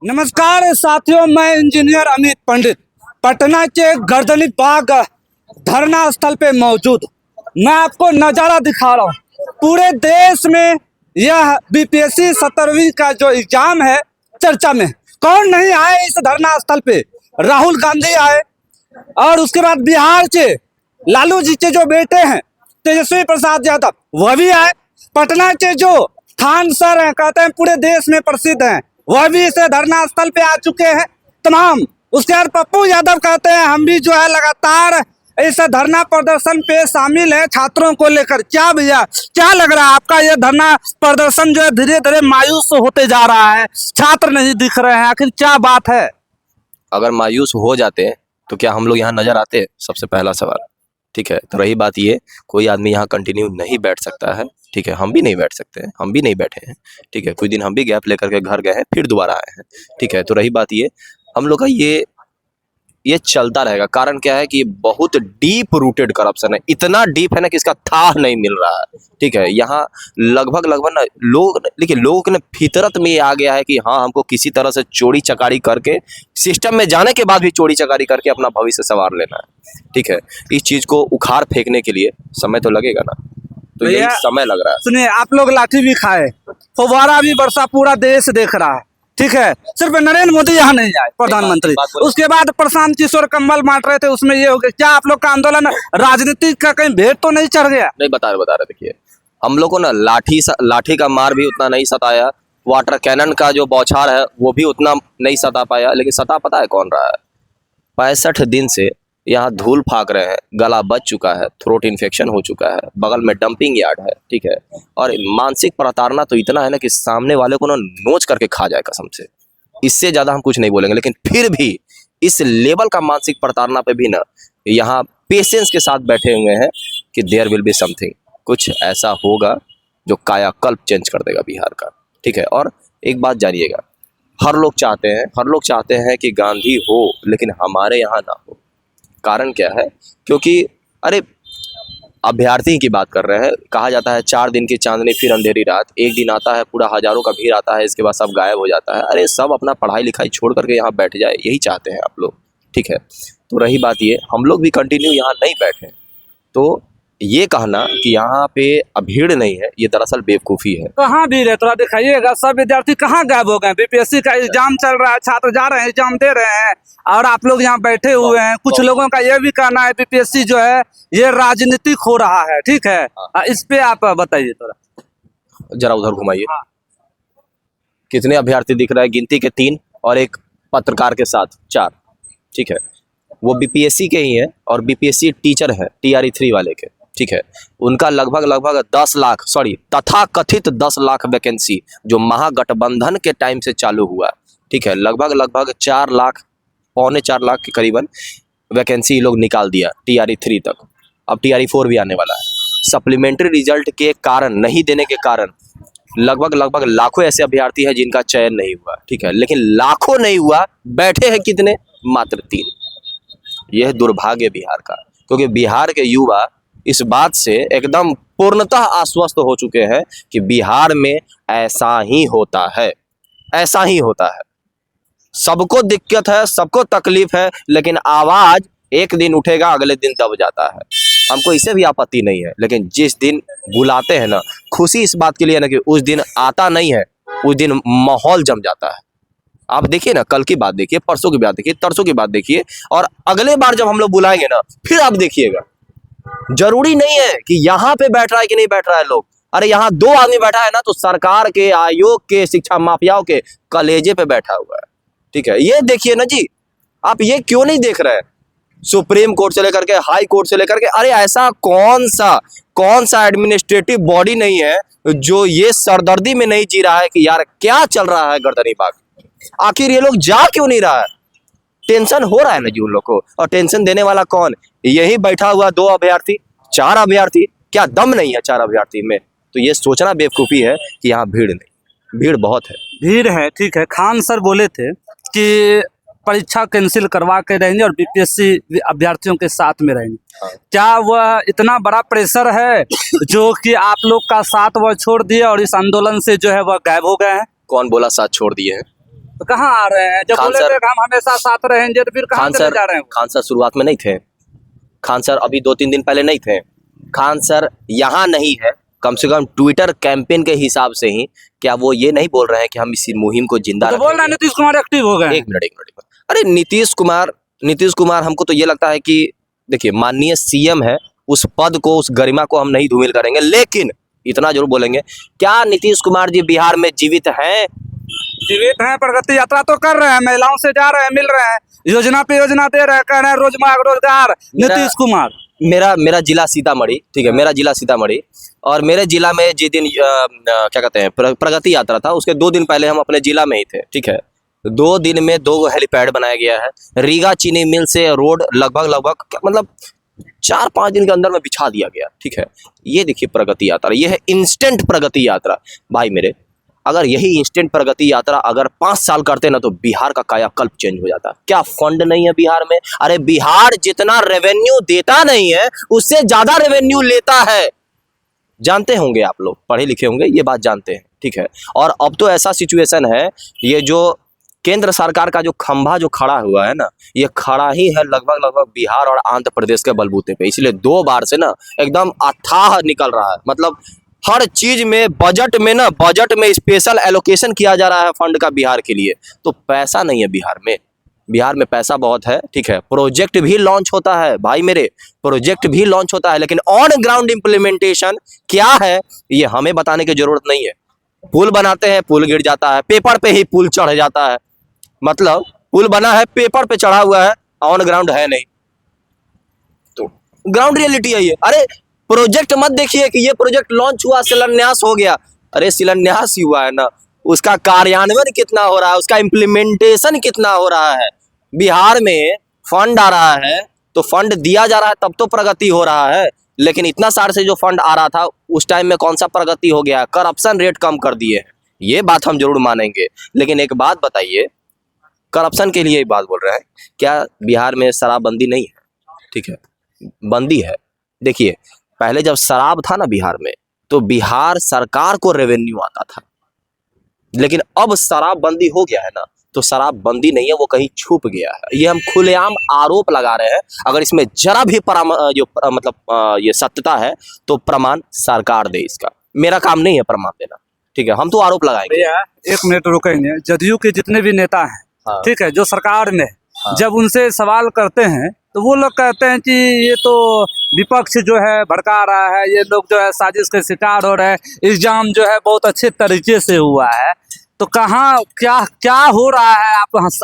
नमस्कार साथियों, मैं इंजीनियर अमित पंडित पटना के गर्दनी बाग धरना स्थल पे मौजूद। मैं आपको नज़ारा दिखा रहा हूँ। पूरे देश में यह बीपीएससी 17वीं का जो एग्जाम है चर्चा में। कौन नहीं आए इस धरना स्थल पे? राहुल गांधी आए और उसके बाद बिहार के लालू जी के जो बेटे हैं तेजस्वी प्रसाद यादव वह भी आए। पटना के जो खान सर हैं, कहते हैं पूरे देश में प्रसिद्ध हैं, वह भी इस धरना स्थल पे आ चुके हैं तमाम। उसके बाद पप्पू यादव कहते हैं हम भी जो है लगातार इस धरना प्रदर्शन पे शामिल है छात्रों को लेकर। क्या भैया, क्या लग रहा है आपका ये धरना प्रदर्शन जो है धीरे धीरे मायूस होते जा रहा है? छात्र नहीं दिख रहे हैं, आखिर क्या बात है? अगर मायूस हो जाते हैं तो क्या हम लोग यहाँ नजर आते? सबसे पहला सवाल। ठीक है, तो रही बात ये, कोई आदमी यहाँ कंटिन्यू नहीं बैठ सकता है। ठीक है, हम भी नहीं बैठ सकते हैं, हम भी नहीं बैठे हैं। ठीक है, कुछ दिन हम भी गैप लेकर के घर गए हैं, फिर दोबारा आए हैं। ठीक है, तो रही बात ये, हम लोग का ये चलता रहेगा। कारण क्या है कि बहुत डीप रूटेड करप्शन है। इतना डीप है ना कि इसका था नहीं मिल रहा है। ठीक है, यहाँ लगभग ना लोग, लेकिन लोगों के ना फितरत में ये आ गया है कि हाँ, हमको किसी तरह से चोरी चकारी करके, सिस्टम में जाने के बाद भी चोरी चकारी करके अपना भविष्य संवार लेना है। ठीक है, इस चीज को उखाड़ फेंकने के लिए समय तो लगेगा ना, तो यही समय लग रहा है। सुनिए, आप लोग लाठी भी खाए, फव्वारा भी बरसा, पूरा देश देख रहा है। ठीक है, सिर्फ नरेंद्र मोदी यहाँ नहीं आए, प्रधानमंत्री। उसके बाद प्रशांत किशोर कंबल बांट रहे थे, उसमें ये हो गया। क्या आप लोग का आंदोलन राजनीति का कहीं भेद तो नहीं चढ़ गया? नहीं, बता रहे देखिए, हम लोग को ना लाठी का मार भी उतना नहीं सताया, वाटर कैनन का जो बौछार है वो भी उतना नहीं सता पाया। लेकिन सता पता है कौन रहा है? 65 दिन से यहाँ धूल फाक रहे हैं, गला बच चुका है, थ्रोट इन्फेक्शन हो चुका है, बगल में डंपिंग यार्ड है। ठीक है, और मानसिक प्रताड़ना तो इतना है ना कि सामने वाले को ना नोच करके खा जाए कसम से। इससे ज़्यादा हम कुछ नहीं बोलेंगे। लेकिन फिर भी इस लेवल का मानसिक प्रताड़ना पे भी ना यहाँ पेशेंस के साथ बैठे हुए हैं कि देयर विल बी समथिंग, कुछ ऐसा होगा जो कायाकल्प चेंज कर देगा बिहार का। ठीक है, और एक बात जानिएगा, हर लोग चाहते हैं कि गांधी हो, लेकिन हमारे यहाँ ना हो। कारण क्या है? क्योंकि अरे अभ्यर्थी की बात कर रहे हैं, कहा जाता है 4 दिन की चांदनी फिर अंधेरी रात। एक दिन आता है, पूरा हजारों का भीड़ आता है, इसके बाद सब गायब हो जाता है। अरे सब अपना पढ़ाई लिखाई छोड़ करके यहाँ बैठ जाए, यही चाहते हैं आप लोग। ठीक है, तो रही बात ये, हम लोग भी कंटिन्यू यहाँ नहीं बैठे, तो ये कहना कि यहाँ पे भीड़ नहीं है, ये दरअसल बेवकूफ़ी है। कहाँ भीड़ है थोड़ा दिखाइएगा। सब विद्यार्थी कहाँ गायब हो गए? बीपीएससी का एग्जाम चल रहा है, छात्र जा रहे हैं, एग्जाम दे रहे हैं, और आप लोग यहाँ बैठे हुए हैं। कुछ लोगों का ये भी कहना है बीपीएससी जो है ये राजनीतिक हो रहा है। ठीक है, इस पे आप बताइए थोड़ा। जरा उधर घुमाइए। हाँ। कितने अभ्यर्थी दिख रहा है? गिनती के 3 और एक पत्रकार के साथ 4। ठीक है, वो बीपीएससी के ही है और बीपीएससी टीचर है, TRE 3 वाले के। ठीक है, उनका लगभग 10 लाख, तथाकथित 10 लाख वैकेंसी जो महागठबंधन के टाइम से चालू हुआ। ठीक है, लगभग 4 लाख, पौने 4 लाख के करीबन वैकेंसी लोग निकाल दिया TRE 3 तक। अब TRE 4 भी आने वाला है। सप्लीमेंट्री रिजल्ट के कारण, नहीं देने के कारण लगभग लाखों ऐसे अभ्यर्थी हैं जिनका चयन नहीं हुआ। ठीक है, लेकिन लाखों नहीं हुआ, बैठे हैं कितने? मात्र 3। यह दुर्भाग्य बिहार का, क्योंकि बिहार के युवा इस बात से एकदम पूर्णतः आश्वस्त हो चुके हैं कि बिहार में ऐसा ही होता है, ऐसा ही होता है। सबको दिक्कत है, सबको तकलीफ है, लेकिन आवाज एक दिन उठेगा, अगले दिन दब जाता है। हमको इससे भी आपत्ति नहीं है, लेकिन जिस दिन बुलाते हैं ना, खुशी इस बात के लिए ना कि उस दिन आता नहीं है, उस दिन माहौल जम जाता है। आप देखिए ना, कल की बात देखिए, परसों की बात देखिए, तरसों की बात देखिए, और अगले बार जब हम लोग बुलाएंगे ना, फिर आप देखिएगा। जरूरी नहीं है कि यहाँ पे बैठ रहा है कि नहीं बैठ रहा है लोग। अरे यहाँ 2 आदमी बैठा है ना, तो सरकार के, आयोग के, शिक्षा माफियाओं के कलेजे पे बैठा हुआ है। ठीक है, ये देखिए ना जी, आप ये क्यों नहीं देख रहे हैं? सुप्रीम कोर्ट से लेकर के, हाई कोर्ट से लेकर के, अरे ऐसा कौन सा एडमिनिस्ट्रेटिव बॉडी नहीं है जो ये सरदर्दी में नहीं जी रहा है कि यार क्या चल रहा है गर्दनी बाग। आखिर ये लोग जा क्यों नहीं रहा है? टेंशन हो रहा है ना जी उन लोग को। और टेंशन देने वाला कौन? यही बैठा हुआ 2 अभ्यर्थी, 4 अभ्यर्थी। क्या दम नहीं है 4 अभ्यर्थी में? तो ये सोचना बेवकूफ़ी है कि यहाँ भीड़ नहीं, भीड़ बहुत है। भीड़ है, ठीक है। खान सर बोले थे कि परीक्षा कैंसिल करवा के रहेंगे और बीपीएससी अभ्यर्थियों के साथ में रहेंगे। हाँ। क्या वह इतना बड़ा प्रेशर है जो कि आप लोग का साथ वह छोड़ दिए और इस आंदोलन से जो है वह गायब हो गए हैं? कौन बोला साथ छोड़ दिए हैं? तो कहाँ आ रहे हैं? जब खान बोले सर- थे कि हम हमेशा साथ रहेंगे तो फिर कहाँ खान चले सर जा रहे हैं? खान सर शुरुआत में नहीं थे। खान सर अभी 2-3 दिन पहले नहीं थे। खान सर यहाँ नहीं है, कम से कम ट्विटर कैंपेन के हिसाब से ही क्या वो ये नहीं बोल रहे हैं कि हम इस मुहिम को जिंदा तो बोल रहे हैं रखेंगे? नीतीश कुमार एक्टिव हो गए हैं। एक मिनट। अरे नीतीश कुमार हमको तो ये लगता है कि देखिए माननीय सीएम है, उस पद को, उस गरिमा को हम नहीं धूमिल करेंगे, लेकिन इतना जरूर बोलेंगे, क्या नीतीश कुमार जी बिहार में जीवित हैं? जीवित हैं, प्रगति यात्रा तो कर रहे हैं, महिलाओं से जा रहे हैं, मिल रहे हैं, योजना पे योजना दे रहे हैं, कह रहे हैं रोजगार। नीतीश कुमार मेरा जिला सीतामढ़ी, ठीक है, मेरा जिला सीतामढ़ी, और मेरे जिला में जिस दिन क्या कहते हैं प्रगति यात्रा था, उसके 2 दिन पहले हम अपने जिला में ही थे, ठीक है। 2 दिन में 2 हेलीपैड बनाया गया है। रीगा चीनी मिल से रोड लगभग मतलब 4-5 दिन के अंदर में बिछा दिया गया, ठीक है। ये देखिए प्रगति यात्रा, ये है इंस्टेंट प्रगति यात्रा। भाई मेरे, अगर यही इंस्टेंट प्रगति यात्रा अगर 5 साल करते ना तो बिहार का कायाकल्प चेंज हो जाता। क्या फंड नहीं है बिहार में? अरे बिहार जितना रेवेन्यू देता नहीं है उससे ज्यादा रेवेन्यू लेता है। जानते होंगे आप लोग, पढ़े लिखे होंगे, ये बात जानते हैं, ठीक है। और अब तो ऐसा सिचुएशन है, ये जो केंद्र सरकार का जो खंभा जो खड़ा हुआ है ना, ये खड़ा ही है लगभग बिहार और आंध्र प्रदेश के बलबूते पे। इसलिए 2 बार से ना एकदम अथाह निकल रहा है। मतलब हर चीज में बजट में स्पेशल एलोकेशन किया जा रहा है फंड का बिहार के लिए। तो पैसा नहीं है बिहार में पैसा बहुत है, ठीक है। प्रोजेक्ट भी लॉन्च होता है भाई मेरे, प्रोजेक्ट भी लॉन्च होता है, लेकिन ऑन ग्राउंड इम्प्लीमेंटेशन क्या है ये हमें बताने की जरूरत नहीं है। पुल बनाते हैं, पुल गिर जाता है, पेपर पे ही पुल चढ़ जाता है। मतलब पुल बना है, पेपर पे चढ़ा हुआ है, ऑन ग्राउंड है नहीं। तो ग्राउंड रियलिटी है ये। अरे प्रोजेक्ट मत देखिए कि ये प्रोजेक्ट लॉन्च हुआ, शिलान्यास हो गया। अरे शिलान्यास ही हुआ है ना, उसका कार्यान्वयन कितना हो रहा है, उसका इम्प्लीमेंटेशन कितना हो रहा है। बिहार में फंड आ रहा है तो फंड दिया जा रहा है, तब तो प्रगति हो रहा है। लेकिन इतना साल से जो फंड आ रहा था उस टाइम में कौन सा प्रगति हो गया? करप्शन रेट कम कर दिए हैं, ये बात हम जरूर मानेंगे। लेकिन एक बात बताइए, करप्शन के लिए ही बात बोल रहे हैं, क्या बिहार में शराबबंदी नहीं है? ठीक है, बंदी है। देखिए पहले जब शराब था ना बिहार में, तो बिहार सरकार को रेवेन्यू आता था, लेकिन अब शराबबंदी हो गया है ना, तो शराबबंदी नहीं है, वो कहीं छुप गया है। ये हम खुलेआम आरोप लगा रहे हैं। अगर इसमें जरा भी ये सत्यता है तो प्रमाण सरकार दे इसका। मेरा काम नहीं है प्रमाण देना, ठीक है, हम तो आरोप लगाएंगे। भैया 1 मिनट रुकेंगे। जदयू के जितने भी नेता हैं, हाँ। ठीक है, जो सरकार में, हाँ। जब उनसे सवाल करते हैं तो वो लोग कहते हैं कि ये तो विपक्ष जो है भड़का रहा है, ये लोग जो है साजिश के शिकार हो रहे हैं, इल्जाम जो है बहुत अच्छे तरीके से हुआ है। तो कहाँ क्या हो रहा है?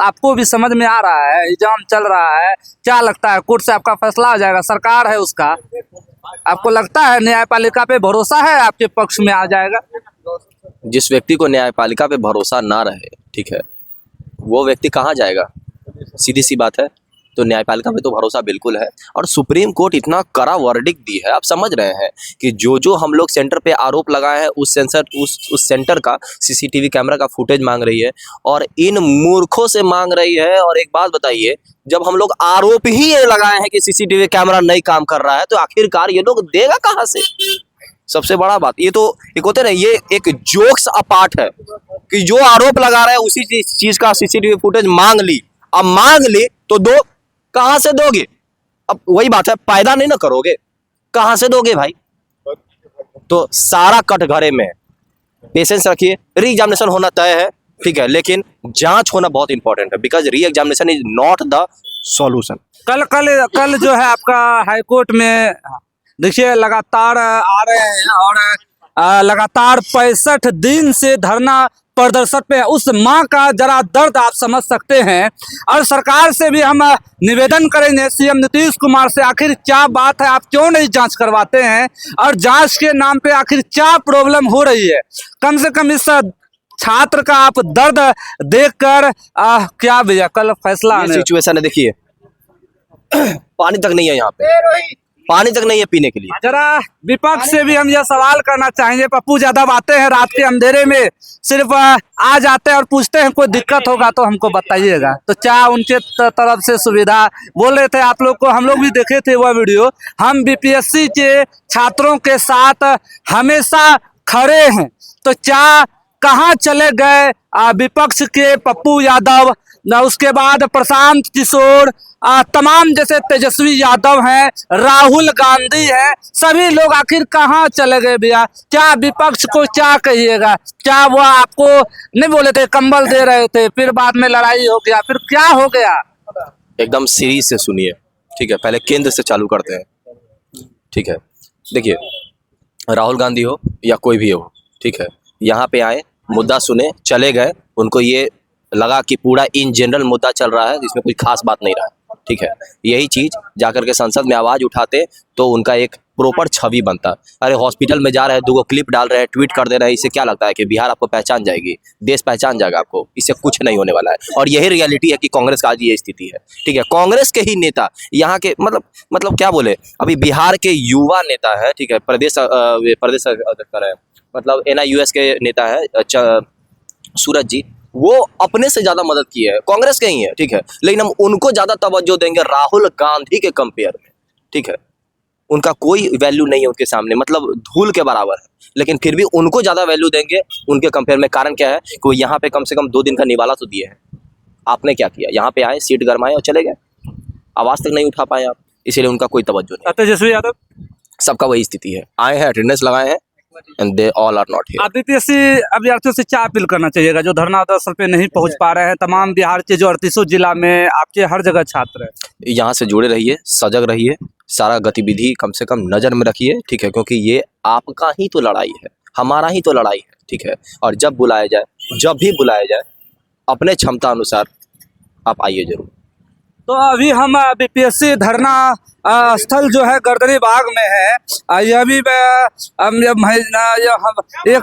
आपको भी समझ में आ रहा है, इल्जाम चल रहा है, क्या लगता है कोर्ट से आपका फैसला आ जाएगा? सरकार है उसका, आपको लगता है न्यायपालिका पे भरोसा है आपके पक्ष में आ जाएगा? जिस व्यक्ति को न्यायपालिका पे भरोसा ना रहे, ठीक है, वो व्यक्ति कहाँ जाएगा? सीधी सी बात है। तो न्यायपालिका पे तो भरोसा बिल्कुल है। और सुप्रीम कोर्ट इतना कड़ा वर्डिक्ट दी है, आप समझ रहे हैं कि जो हम लोग सेंटर पे आरोप लगाए हैं उस सेंटर का सीसीटीवी कैमरा का फुटेज मांग रही है, और इन मूर्खों से मांग रही है। और एक बात बताइए, जब हम लोग आरोप ही ये लगाए हैं कि सीसीटीवी कैमरा नहीं काम कर रहा है, तो आखिरकार ये लोग देगा कहाँ से? सबसे बड़ा बात ये तो एक होते ना, ये एक जोक्स अपार्ट है कि जो आरोप लगा रहा है उसी चीज का सीसीटीवी फुटेज मांग ली। अब मांग ली तो दो, कहां से दोगे? अब वही बात है, पैदा नहीं ना करोगे, कहां से दोगे भाई? तो सारा कटघरे में पेशेंस रखिए। री एग्जामिनेशन होना तय है, ठीक है, लेकिन जांच होना बहुत इंपॉर्टेंट है, because re examination is not the solution. कल जो है आपका हाईकोर्ट में, देखिए लगातार आ रहे हैं और लगातार 65 दिन से धरना प्रदर्शन पे है। उस माँ का जरा दर्द आप समझ सकते हैं। और सरकार से भी हम निवेदन करेंगे, सीएम नीतीश कुमार से, आखिर क्या बात है, आप क्यों नहीं जांच करवाते हैं? और जांच के नाम पे आखिर क्या प्रॉब्लम हो रही है? कम से कम इस छात्र का आप दर्द देखकर क्या भैया कल फैसला आने सिचुएशन है, देखिए पानी तक नहीं है यहाँ पे, पानी तक नहीं है पीने के लिए। जरा विपक्ष से भी हम यह सवाल करना चाहेंगे। पप्पू यादव आते हैं रात के अंधेरे में, सिर्फ आ जाते हैं और पूछते हैं कोई दिक्कत होगा तो हमको बताइएगा। तो क्या उनके तरफ से सुविधा बोल रहे थे आप लोग को, हम लोग भी देखे थे वह वीडियो। हम बीपीएससी के छात्रों के साथ हमेशा खड़े हैं। तो क्या कहाँ चले गए विपक्ष के पप्पू यादव, उसके बाद प्रशांत किशोर, तमाम जैसे तेजस्वी यादव हैं, राहुल गांधी हैं, सभी लोग आखिर कहाँ चले गए भैया? क्या विपक्ष को क्या कहिएगा? क्या वो आपको नहीं बोले थे, कंबल दे रहे थे, फिर बाद में लड़ाई हो गया, फिर क्या हो गया? एकदम सीरीज से सुनिए, ठीक है। पहले केंद्र से चालू करते हैं, ठीक है। देखिए, राहुल गांधी हो या कोई भी हो, ठीक है, यहाँ पे आए, मुद्दा सुने, चले गए। उनको ये लगा कि पूरा इन जनरल मुद्दा चल रहा है जिसमें कोई खास बात नहीं रहा है, ठीक है। यही चीज जाकर के संसद में आवाज उठाते तो उनका एक प्रॉपर छवि बनता। अरे हॉस्पिटल में जा रहे हैं, 2 क्लिप डाल रहे हैं, ट्वीट कर दे रहे हैं, इससे क्या लगता है कि बिहार आपको पहचान जाएगी, देश पहचान जाएगा आपको? इससे कुछ नहीं होने वाला है। और यही रियलिटी है कि कांग्रेस का आज ये स्थिति है, ठीक है। कांग्रेस के ही नेता यहाँ के मतलब क्या बोले, अभी बिहार के युवा नेता है, ठीक है, प्रदेश अध्यक्ष है, मतलब NIUS के नेता है सूरज जी, वो अपने से ज्यादा मदद की है, कांग्रेस के ही है, ठीक है। लेकिन हम उनको ज्यादा तवज्जो देंगे राहुल गांधी के कंपेयर में, ठीक है। उनका कोई वैल्यू नहीं है उनके सामने, मतलब धूल के बराबर है, लेकिन फिर भी उनको ज्यादा वैल्यू देंगे उनके कंपेयर में। कारण क्या है कि वो यहाँ पे कम से कम 2 दिन का निवाला तो दिए हैं। आपने क्या किया? यहाँ पे आए, सीट गरमाए और चले गए, आवाज तक नहीं उठा पाए आप, इसीलिए उनका कोई तवज्जो नहीं। तेजस्वी यादव, सबका वही स्थिति है, आए हैं, अटेंडेंस लगाए हैं, and they all are not here. BPSC अभ्यर्थियों से क्या अपील करना चाहिएगा जो धरना स्थल पे नहीं पहुंच पा रहे हैं? तमाम बिहार के जो 38 जिला में आपके हर जगह छात्र हैं, यहाँ से जुड़े रहिए, सजग रहिए, सारा गतिविधि कम से कम नज़र में रखिए, ठीक है, क्योंकि ये आपका ही तो लड़ाई है, हमारा ही तो लड़ाई है, ठीक है। और जब बुलाया जाए, जब भी बुलाया जाए, अपने क्षमता अनुसार आप आइए जरूर। तो अभी हम बीपीएससी धरना स्थल जो है गर्दनी बाग में है। यह भी 1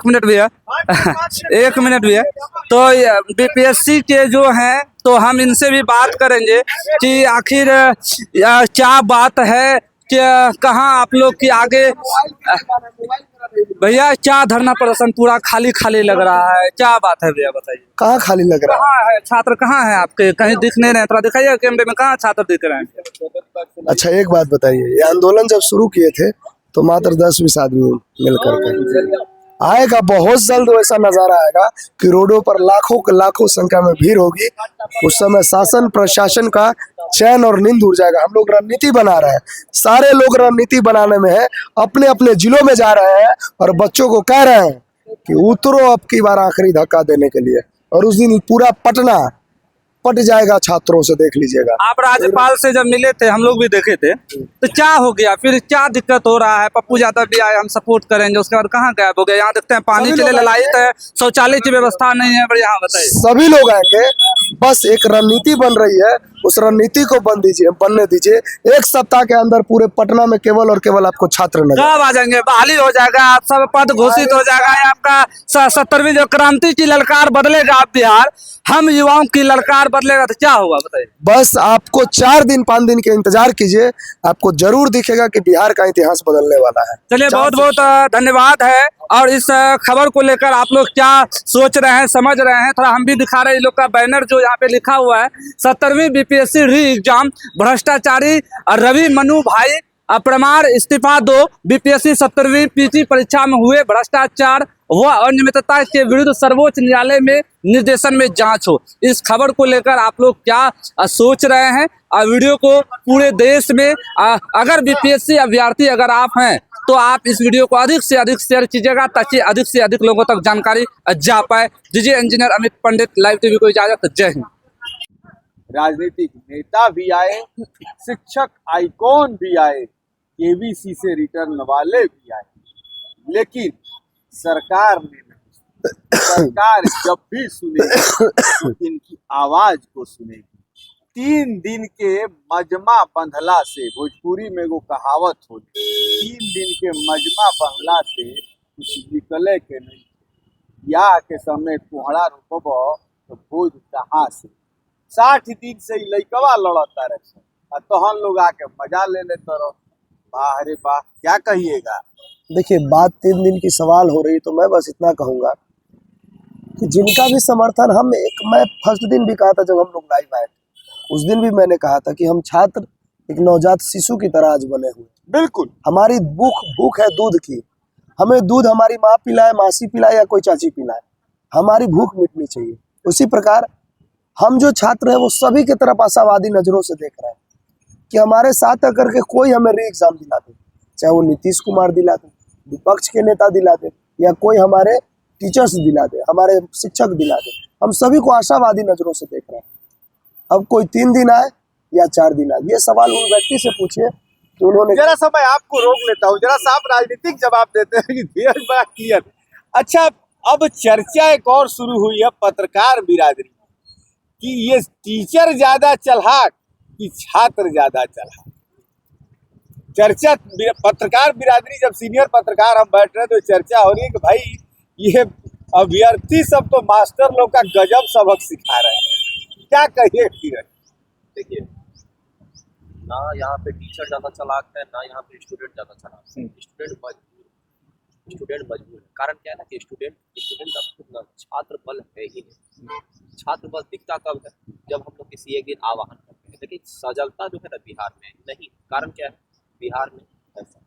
मिनट भी है 1 मिनट भी है। तो बीपीएससी के जो हैं, तो हम इनसे भी बात करेंगे कि आखिर क्या बात है, कि कहाँ आप लोग की आगे भैया क्या धरना प्रदर्शन पूरा खाली खाली लग रहा है, क्या बात है भैया बताइए? कहाँ खाली लग रहा है? कहाँ है छात्र, कहाँ है आपके? कहीं दिख नहीं रहे, थोड़ा दिखाइए कैमरे में, कहाँ छात्र दिख रहे हैं? अच्छा एक बात बताइए, ये आंदोलन जब शुरू किए थे तो मात्र 10-20 आदमी मिलकर के आएगा, बहुत जल्द वैसा नजारा आएगा कि रोडों पर लाखों संख्या में भीड़ होगी। उस समय शासन प्रशासन का चैन और नींद उड़ जाएगा। हम लोग रणनीति बना रहे हैं, सारे लोग रणनीति बनाने में है, अपने अपने जिलों में जा रहे हैं और बच्चों को कह रहे हैं कि उतरो अब की बार आखिरी धक्का देने के लिए। और उस दिन पूरा पटना पट जाएगा छात्रों से, देख लीजिएगा। आप राज्यपाल से जब मिले थे, हम लोग भी देखे थे, तो क्या हो गया फिर? क्या दिक्कत हो रहा है? पप्पू यादव भी आए, हम सपोर्ट करेंगे, उसके बाद कहाँ गायब हो गए? यहाँ देखते हैं पानी के लिए ललायत है, शौचालय की व्यवस्था नहीं है, पर यहाँ बताइए। सभी लोग आएंगे, बस एक रणनीति बन रही है, उस रणनीति को बनने दीजिए। 1 सप्ताह के अंदर पूरे पटना में केवल और केवल आपको छात्र नजर कब आ जाएंगे? बहाली हो जाएगा, आप सब पद घोषित हो जाएगा, आपका 70वीं जो क्रांति की ललकार बदलेगा, आप बिहार, हम युवाओं की ललकार बदलेगा, तो क्या होगा बताइए? बस आपको 4 दिन 5 दिन के इंतजार कीजिए, आपको जरूर दिखेगा कि बिहार का इतिहास बदलने वाला है। चलिए, बहुत बहुत धन्यवाद है। और इस खबर को लेकर आप लोग क्या सोच रहे हैं, समझ रहे हैं, थोड़ा हम भी दिखा रहे हैं। इन लोग का बैनर जो यहाँ पे लिखा हुआ है, 70वीं बीपीएससी री एग्जाम भ्रष्टाचारी रवि मनु भाई अप्रमाण इस्तीफा दो। बीपीएससी 70वीं पीजी परीक्षा में हुए भ्रष्टाचार व अनियमितता के विरुद्ध सर्वोच्च न्यायालय में निर्देशन में जांच हो। इस खबर को लेकर आप लोग क्या सोच रहे हैं? वीडियो को पूरे देश में अगर बीपीएससी अभ्यर्थी अगर आप हैं तो आप इस वीडियो को अधिक से अधिक शेयर कीजिएगा ताकि अधिक से अधिक लोगों तक जानकारी जा पाए। दीजिए इंजीनियर अमित पंडित लाइव टीवी को इजाजत। जय हिंद। राजनीतिक नेता भी आए, शिक्षक आइकॉन भी आए, केबीसी से रिटर्न वाले भी आए, लेकिन सरकार ने नहीं। सरकार जब भी सुनेगी तो इनकी आवाज को सुनेगी। 3 दिन के मजमा बंधला से, भोजपुरी में वो कहावत होती, 3 दिन के मजमा बंधला से कुछ निकले के नहीं। या के समय कोहड़ा रोकब तो भोज कहाँ से? 60 दिन से लइकवा लड़ता रहे, तहन लोग आके मजा ले लेते रहो। वाह रे वाह, क्या कहिएगा? देखिए, बात 3 दिन की सवाल हो रही, तो मैं बस इतना कहूंगा कि जिनका भी समर्थन मैं फर्स्ट दिन भी कहा था जब हम लोग लाइव आए थे, उस दिन भी मैंने कहा था कि हम छात्र एक नवजात शिशु की तरह आज बने हुए। बिल्कुल, हमारी भूख है दूध की। हमें दूध हमारी माँ पिलाए, मासी पिलाए या कोई चाची पिलाए, हमारी भूख मिटनी चाहिए। उसी प्रकार हम जो छात्र हैं वो सभी की तरफ आशावादी नजरों से देख रहे हैं कि हमारे साथ आकर के कोई हमें री एग्जाम दिला दे, चाहे वो नीतीश कुमार दिला दे, विपक्ष के नेता दिला दे, या कोई हमारे टीचर्स दिला दे, हमारे शिक्षक दिला दे। हम सभी को आशावादी नजरों से देख रहे हैं। अब कोई 3 दिन आए या 4 दिन आए, ये सवाल उन व्यक्ति से पूछिए कि उन्होंने। जरा सा मैं आपको रोक लेता हूँ, जरा सा आप राजनीतिक जवाब देते हैं कि धीरज बड़ा क्लियर। अच्छा, अब चर्चा एक और शुरू हुई है पत्रकार बिरादरी कि ये टीचर ज्यादा चालाक कि छात्र ज्यादा चालाक। चर्चा पत्रकार बिरादरी, जब सीनियर पत्रकार हम बैठ रहे हैं तो चर्चा हो रही है कि भाई ये अभ्यर्थी सब तो मास्टर लोग का गजब सबक सिखा रहे हैं। क्या कहिए धीरज? देखिए, ना यहाँ पे टीचर ज्यादा चालाक है, ना यहाँ पे स्टूडेंट ज्यादा चालाक है। स्टूडेंट मजबूर है। कारण क्या है ना कि स्टूडेंट का खुद ना छात्र बल है ही नहीं। छात्र बल दिखता कब है? जब हम लोग किसी एक दिन आवाहन करते हैं। लेकिन सजगता जो है ना बिहार में नहीं। कारण क्या है? बिहार में ऐसा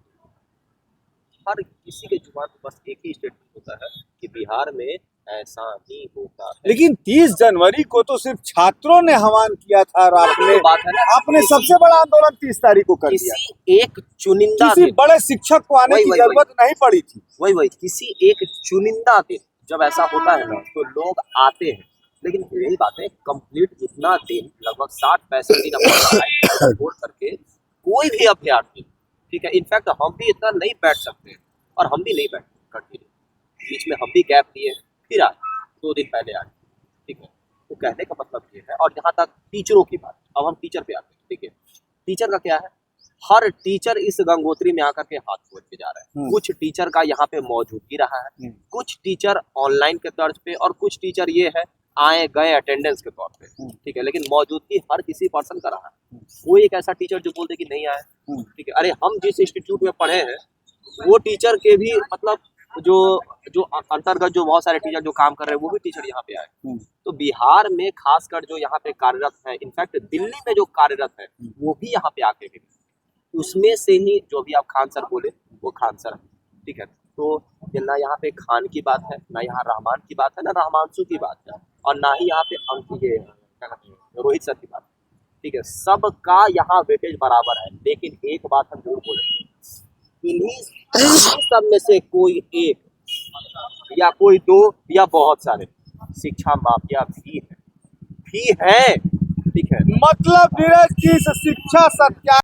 हर किसी के जुबान पर बस एक ही स्टेटमेंट होता है कि बिहार में ऐसा ही होता है। लेकिन 30 जनवरी को तो सिर्फ छात्रों ने आह्वान किया था और आपने बात है ना, आपने सबसे बड़ा आंदोलन 30 तारीख को कर दिया। किसी एक चुनिंदा किसी दिन, बड़े शिक्षक को आने की जरूरत नहीं पड़ी थी। वही किसी एक चुनिंदा दिन जब ऐसा होता है ना तो लोग आते हैं। लेकिन यही बात है, कंप्लीट इतना दिन लगभग 60-65 दिन अपना छोड़ करके कोई भी अभ्यर्थी, ठीक है, इनफैक्ट हम भी इतना नहीं बैठ सकते और हम भी नहीं बैठ कंटिन्यू, बीच में हम भी गैप लिए फिर आए, 2 दिन पहले आए, ठीक है। तो कहने का मतलब ये है। और जहाँ तक टीचरों की बात, अब हम टीचर पे आते हैं, ठीक है। टीचर का क्या है? हर टीचर इस गंगोत्री में आकर के हाथ जोड़ के जा रहा है। कुछ टीचर का यहाँ पे मौजूदगी रहा है, कुछ टीचर ऑनलाइन के तर्ज पे, और कुछ टीचर ये है आए गए अटेंडेंस के तौर पे, ठीक है। लेकिन मौजूदगी हर किसी पर्सन का रहा है। कोई एक ऐसा टीचर जो बोल दे कि नहीं आए, ठीक है। अरे हम जिस इंस्टीट्यूट में पढ़े हैं वो टीचर के भी मतलब जो अंतर्गत जो बहुत सारे टीचर जो काम कर रहे हैं वो भी टीचर यहाँ पे आए। तो बिहार में खासकर जो यहाँ पे कार्यरत है, इनफैक्ट दिल्ली में जो कार्यरत है वो भी यहाँ पे आके मिले। उसमें से ही जो भी आप खान सर बोले वो खान सर है, ठीक है। तो ना यहाँ पे खान की बात है, ना यहाँ रहमान की बात है, ना रहमानसू की बात है, और ना ही यहाँ पे क्या कहते हैं रोहित सर की बात है, ठीक है। सबका यहाँ वेटेज बराबर है। लेकिन एक बात हम जरूर बोलेंगे, इन्हीं सब में से कोई एक या कोई 2 या बहुत सारे शिक्षा माफिया भी है, ठीक है। मतलब धीरज की इस शिक्षा सत्या